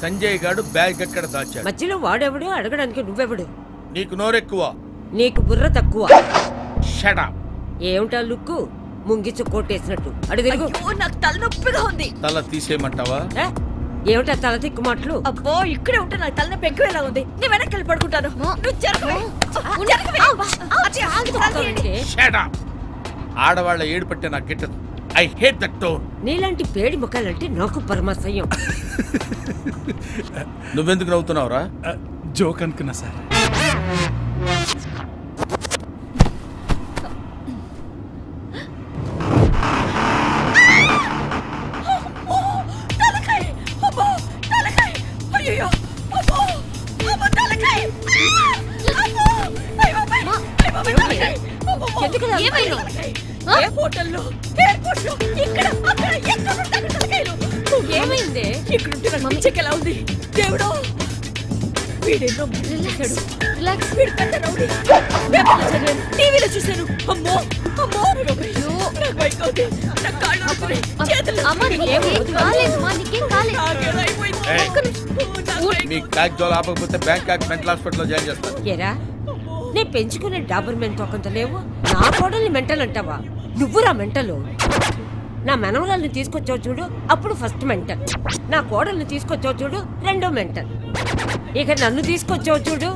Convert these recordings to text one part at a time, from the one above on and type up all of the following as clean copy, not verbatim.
సంజయ్ గాడు బ్యాగ్ ఎక్కడ దాచాడు? మధ్యలో వాడెవడు, అడగడానికి నువ్వెవడు? నీకు నోరెక్కువ, నీకు బుర్ర తక్కువ. Shut up. ఏమిటా లుక్కు? ముంగిచ్చు కోటేసినట్టు అడు తిరుగు. నాకు తలనొప్పిగా ఉంది. తల తీసేయమంటావా? ఏమిటా తల తిక్కు మాటలు? అబ్బో ఇక్కడే ఉంటే నాకు తలనొప్పి ఎక్కువలా ఉంది. నేను వెనక్కి వెళ్ళి పడుకుంటాను. ఆడవాళ్ళ ఏడు పట్టే నాకు గిట్టదు. I hate that tone. నీలాంటి పేడి ముఖాలంటే నాకు పరమాశయం. నువ్వెందుకు నవ్వుతున్నావురా? జోక్ అనుకున్నా సార్. ఏమైంది? ఇక్కడ ఎలా ఉంది దేవుడు? వీడెన్నో టీవీలో చూశాను. అమ్మో అమ్మో మీకు బ్యాగ్ జోలు ఆపకపోతే బ్యాంకాక్ మెంటల్ హాస్పిటల్లో జాయిన్ చేస్తాను. ఏరా, నే పెంచుకునే డాబర్ మెంట్ తొక్కంత లేవు. నా కోడల్ని మెంటల్ అంటావా? నువ్వురా మెంటలు. నా మనవరాల్ని తీసుకొచ్చావు చూడు, అప్పుడు ఫస్ట్ మెంటల్. నా కోడల్ని తీసుకొచ్చావు చూడు, రెండో మెంటల్. ఇక నన్ను తీసుకొచ్చావు చూడు,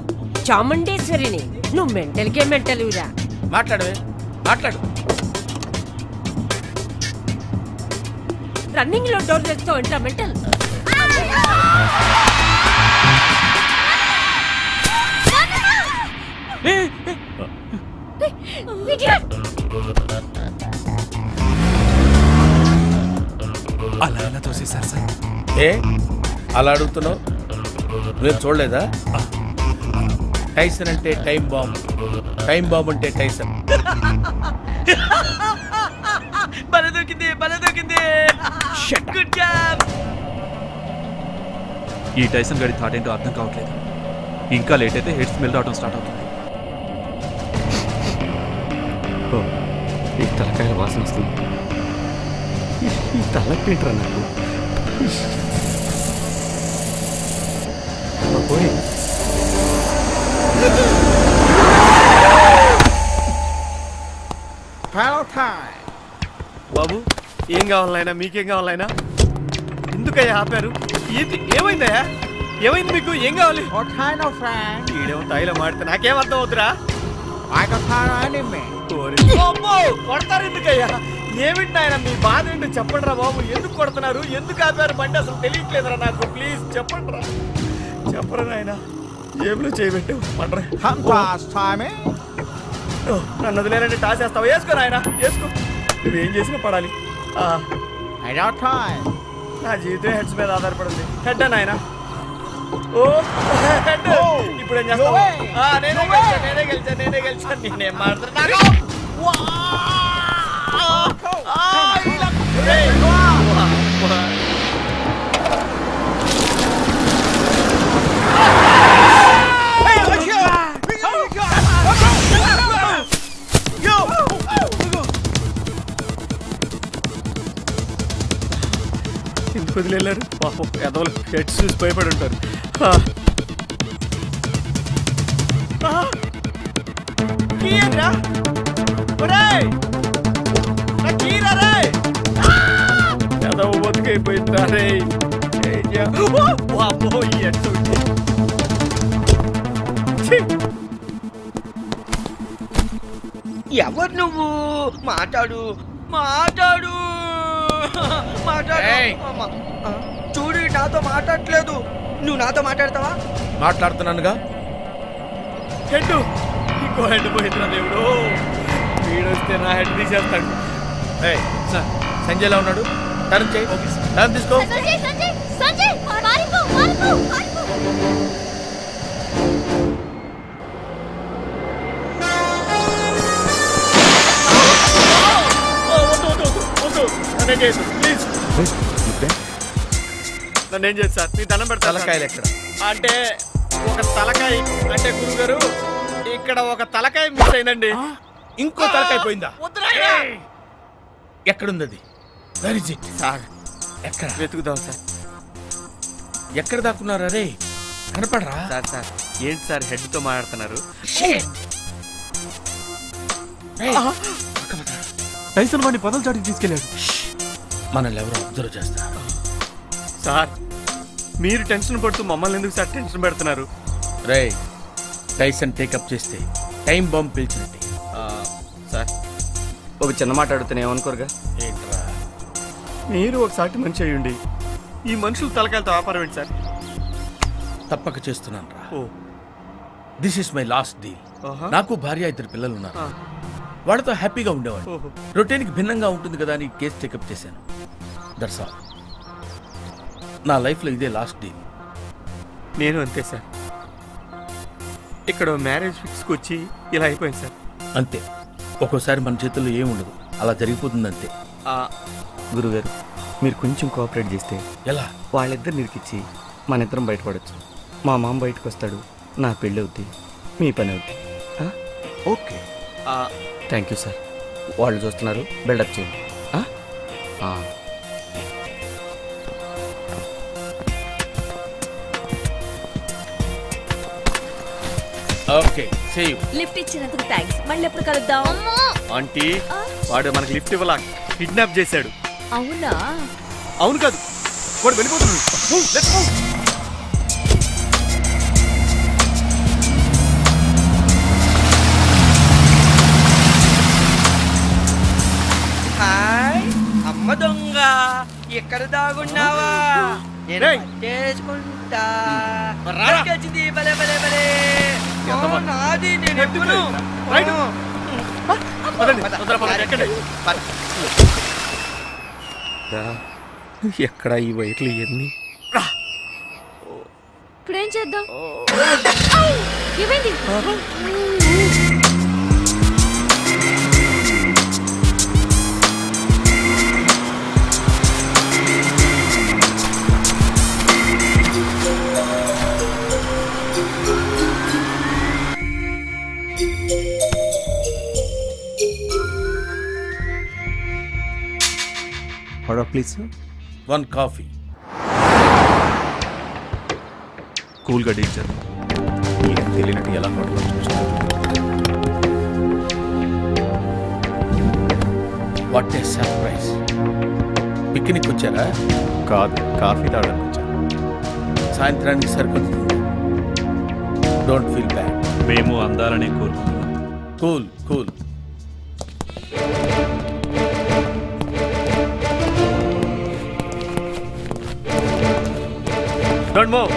చాముండేశ్వరిని. నువ్వు మెంటల్కే మెంటలురా. మాట్లాడవే, మాట్లాడు. రన్నింగ్ లో డోర్ తెస్తావు అంటా మెంటల్. అలా ఎలా తోసేశారు సార్? ఏ అలా అడుగుతున్నావు? నువ్వేం చూడలేదా? టైసన్ అంటే టైం బాంబ్, టైం బాంబ్ అంటే టైసన్. ఈ టైసన్ గడి థాట్ ఏంటో అర్థం కావట్లేదు. ఇంకా లేట్ అయితే హెడ్ స్మెల్ రావడం స్టార్ట్ అవుతుంది. ఈ తలకాయల వాసన వస్తుంది. ఈ తలపేంట్రా నాకు. బాబు ఏం కావాలైనా? మీకేం కావాలైనా? ఎందుకయ్యా ఆపారు? ఏమైందయ్యా? ఏమైంది మీకు? ఏం కావాలి? ఈడేమో తాయిలో మాడితే నాకేం అర్థం అవుతురా? కొడతారు ఎందుకయ్యా? ఏమిటి ఆయన మీ బాధ ఏంటో చెప్పండి రా బాబు. ఎందుకు కొడుతున్నారు? ఎందుకు ఆపారు బండి? అసలు తెలియట్లేదురా నాకు. ప్లీజ్ చెప్పండి రా. చెప్పరా నాయన. జేబులో చేయబెట్టు నన్ను వదిలేనంటే టాస్ వేస్తావు. వేసుకో నాయన, వేసుకో. నువ్వేం చేసినా పడాలి. నా జీవితం హెడ్స్ మీద ఆధారపడింది. హెడ్ నాయన. ఓ హెడ్. ఇప్పుడు ఏం చేస్తావు? నేనే గెలిచాను. నేనేం మాట్లాడుతున్నా? ఎందుకు వదిలేరు పాపం? ఎదవలు హెడ్స్ చూసి భయపడి ఉంటారు. బతికైపోయిందా రే? ఎవరు నువ్వు? మాట్లాడు మాట్లాడు మాట్లాడు. చూడు నాతో మాట్లాడట్లేదు. నువ్వు నాతో మాట్లాడతావా? మాట్లాడుతున్నానుగా. హెడ్ ఇంకో హెడ్ పోయిందిరా దేవుడు. వీడొస్తే నా హెడ్ తీసేస్తాడు. సార్ సంజయ్లా ఉన్నాడు. టర్న్ చేయి. టర్న్ తీసుకో. నన్నేం చేసి సార్? మీ దండం పెడతా. తలకాయలు ఎక్కడ? అంటే ఒక తలకాయ అంటే గురుగారు ఇక్కడ ఒక తలకాయ మిస్ అయిందండి. ఇంకో తలకాయ పోయిందా? ఎక్కడుంది అది? Very JIT sir. ఎక్కడ వెతుకుదాం సార్. ఎక్కడ దాక్కున్నారా రే? కనపడరా? సార్ సార్ ఏంటి సార్ హెడ్తో మాట్లాడుతున్నారు? టైసన్ వాడిని పదల చాటికి తీసుకెళ్ళాడు. మనల్ని ఎవరో అబ్జర్వ్ చేస్తారు. సార్ మీరు టెన్షన్ పడుతూ మమ్మల్ని ఎందుకు సార్ టెన్షన్ పెడుతున్నారు? రే, టైసన్ టేకప్ చేస్తే టైం బాంబ్ పిలిచినట్టే. సార్ ఒక చిన్న మాట అడుగుతాను, ఏమనుకోరుగా? ఏంట్రా? మీరు ఒక సాటి మనిషి అయ్యుండి ఈ మనుషులు తలకాయలతో వ్యాపారం ఏంటి సార్? తప్పక చేస్తున్నాను రా. Oh this is my last deal. నాకు భార్య 2 పిల్లలు ఉన్నారు. వాళ్ళతో హ్యాపీగా ఉండేవాడు. రొటీన్కి భిన్నంగా ఉంటుంది కదా అని కేసు టేకప్ చేశాను. That's all. నా లైఫ్లో ఇదే లాస్ట్ డీల్. నేను అంతే సార్. ఇక్కడ మ్యారేజ్ ఫిక్స్కి వచ్చి ఇలా అయిపోయింది సార్. అంతే. ఒక్కోసారి మన చేతుల్లో ఏముండదు, అలా జరిగిపోతుంది అంతే. గురుగారు మీరు కొంచెం కోఆపరేట్ చేస్తే ఎలా? వాళ్ళిద్దరు నిరికిచ్చి మన ఇద్దరం బయటపడచ్చు. మా మామ బయటకు వస్తాడు, నా పెళ్ళి అవుద్ది, మీ పని అవుద్ది. ఓకే. Thank you sir. వాళ్ళు చూస్తున్నారు, బిల్డప్ చేయండి. Okay, see you. లిఫ్ట్ ఇచ్చినందుకు థ్యాంక్స్. మళ్ళీ ఎప్పుడు కలుద్దాం? ఆంటీ వాడు మనకి లిఫ్ట్ ఇవ్వాల కిడ్నాప్ చేశాడు. అవునా? అవును కాదు, వాడు వెళ్ళిపోతున్నాడు. హాయ్ అమ్మ దొంగ, ఎక్కడ దాగున్నావా? నేను చేసుకుంటా. వచ్చింది భలే భలే భలే. నాది, నేను ఎప్పుడు ఎక్కడ ఈ వైర్లు ఇవన్నీ? ఇప్పుడేం చేద్దాం? ఏమైంది? Order please sir. 1 కాఫీ. కూల్గా డీల్ చేద్దాం. ఏం తెలియనట్టు ఎలా హోటల్ చూస్తారు? What a surprise. పిక్నిక్ వచ్చారా? కాదు, కాఫీ తాగడానికి వచ్చాను. సాయంత్రానికి సరిపోతుంది. Don't feel bad. మేము అందాలని కోరుకుంటున్నాం. Cool cool. Don't move.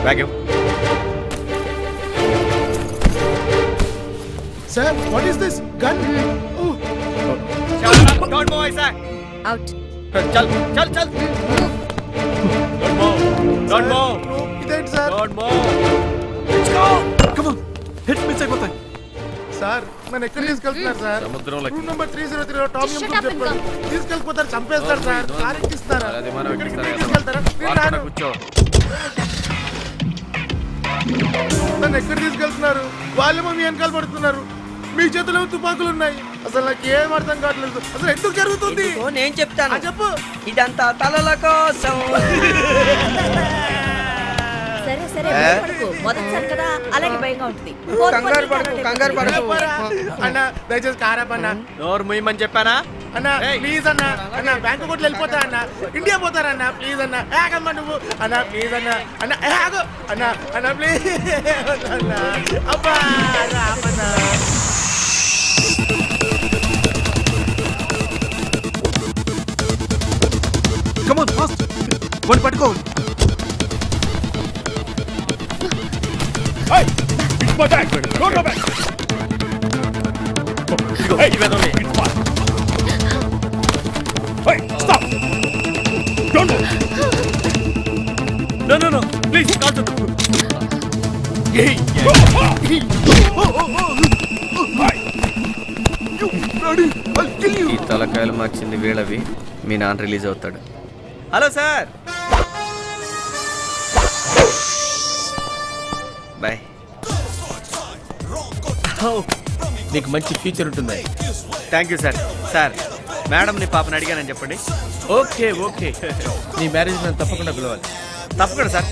Bag ఇవ్వు. Sir, what is this? Gun? Oh. Don't move, sir. Out. చల్ చల్ చల్. Don't move. Don't move. ఇదేంటి sir? Don't move. Let's go. Come on. Hits miss అయిపోతాయి. Sir నన్ను ఎక్కడ తీసుకెళ్తున్నారు సార్? సముద్రంలోకి. Room number 303 Tom Shut um up and చెప్పారు. తీసుకెళ్ళిపోతారు, చంపేస్తారు సార్. కార్ ఎక్కిస్తారా? అది మనం ఎక్కడికి ఎక్కిస్తారా? తీసుకెళ్తారా? నేను రాను. కూర్చో. నన్ను ఎక్కడ తీసుకెళ్తున్నారు? వాళ్ళేమో మీ వెనకాల పడుతున్నారు. మీ చేతిలో తుపాకులు ఉన్నాయి. అసలు నాకు ఏం అర్థం కావట్లేదు. అసలు ఎందుకు జరుగుతుంది? ఎందుకో నేను చెప్తాను. చెప్పు. ఇదంతా తలల కోసం. సరే సరే, భయపడకు. మొదటిసారి కదా, అలాగే భయంగా ఉంటుంది. కంగారు పడకు, కంగారు పడకు. అన్న దయచేసి కారాపన్నా. నోరు ముయ్యమని చెప్పానా? అన్న ప్లీజ్ అన్న. అన్న బ్యాంకు కొట్లు వెళ్ళిపోతా అన్న. ఇండియా పోతారన్న. ప్లీజ్ అన్న. ఆగమ్మా నువ్వు. అన్న ప్లీజ్ అన్న. అన్న ఆగు. అన్న అన్న ప్లీజ్ అన్న. అబ్బా ఆపన్న. Come on, fast. వాడిని పట్టుకో. Hey! It's my bag! Don't go back! Hey! It's fine. Hey! Stop! Don't move! No! Please, can't do Hey! ఈ తలకాయలు మార్చింది వీళ్ళవి. మీ నాన్న రిలీజ్ అవుతాడు. Hello sir. బాయ్. నీకు మంచి ఫ్యూచర్ ఉంటుంది. Thank you sir. సార్ మేడంని పాపని అడిగానని చెప్పండి. ఓకే ఓకే, నీ మ్యారేజ్ నేను తప్పకుండా పిలవాలి. తప్పకుండా సార్.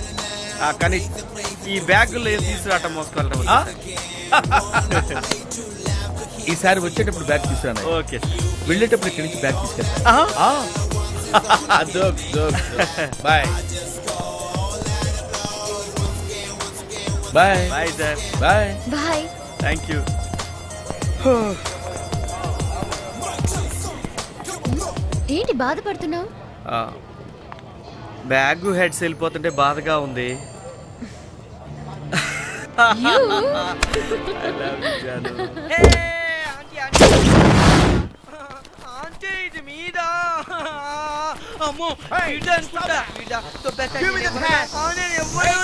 కానీ ఈ బ్యాగుల్లో ఏం తీసుకురావటం మోసుకోవాలి. ఈసారి వచ్చేటప్పుడు బ్యాగ్ తీసుకురాను. ఓకే. వెళ్ళేటప్పుడు ఇక్కడి నుంచి బ్యాగ్ తీసుకెళ్తాను. Bye bye bye sir. Bye bye. Thank you. ఏంటి బాధపడుతున్నావు? బ్యాగ్ హెడ్స్ వెళ్ళిపోతుంటే బాధగా ఉంది. ఇది మీద అమ్మో వీడు అనుకుంటా. నేను ఎవ్వరూ